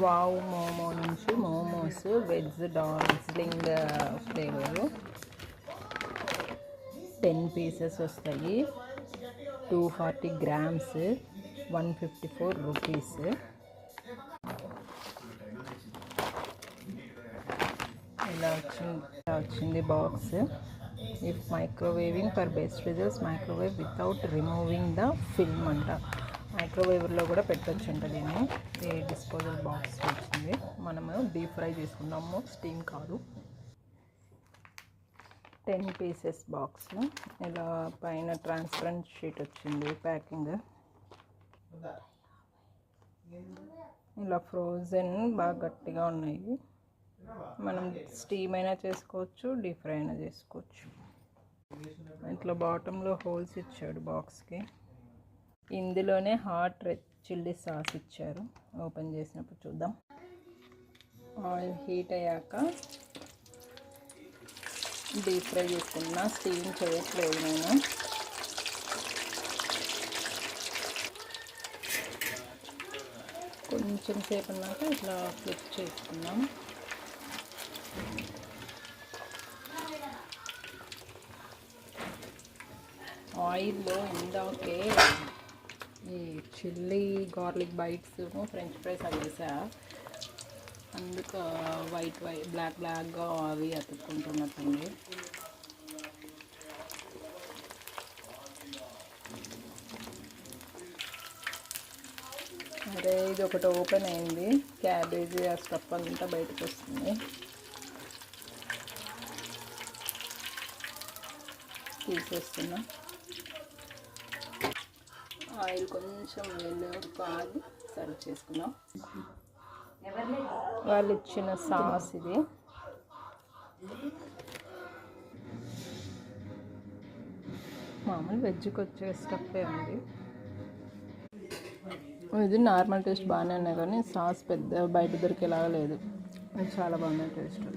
Wow momo నుంచి momos veg Darjeeling flavour 10 pieces వస్తాయి. 240 grams, 154 rupees. ఇలా వచ్చింది box. If microwaving for best results, microwave without removing the film అంట. మైక్రోవేవ్లో కూడా పెట్టచ్చు అంట దీన్ని. ఈ డిస్పోజల్ బాక్స్ వచ్చింది. మనము డీప్ ఫ్రై చేసుకున్నాము, స్టీమ్ కాదు. 10 పీసెస్ బాక్స్. ఇలా పైన ట్రాన్స్పరెంట్ షీట్ వచ్చింది ప్యాకింగ్. ఇలా ఫ్రోజన్ బాగా గట్టిగా ఉన్నాయి. మనం స్టీమ్ అయినా చేసుకోవచ్చు, డీప్ ఫ్రై అయినా చేసుకోవచ్చు. ఇట్లా బాటంలో హోల్స్ ఇచ్చాడు బాక్స్కి. ఇందులోనే హాట్ రెడ్ చిల్లీ సాస్ ఇచ్చారు. ఓపెన్ చేసినప్పుడు చూద్దాం. ఆయిల్ హీట్ అయ్యాక డీప్ ఫ్రై చేసుకున్నా, స్టీమ్ చేయట్లేదు నేను. కొంచెం సేపు అన్నాక ఇట్లా ఫ్లిప్ చేసుకున్నాం. ఆయిల్లో ఇందాకే ఈ chilli garlic bites, French fries అవి వేసా. అందుకు బ్లాక్గా అవి అతుక్కుంటున్నట్టుంది. అరే ఇది ఒకటి ఓపెన్ అయింది. క్యాబేజీ ఆ స్టఫ్ అంతా బయటకు వస్తుంది. తీసేస్తున్నా. ఆయిల్ కొంచెం కాదు, సర్వ్ చేసుకున్నాం. వాళ్ళు ఇచ్చిన సాస్ ఇది. మామూలు వెజ్కి వచ్చే స్టఫే ఉంది. ఇది నార్మల్ టేస్ట్ బాగానే ఉన్నాయి, కానీ సాస్ పెద్ద బయట దొరికేలాగా లేదు. చాలా బాగుంది టేస్ట్.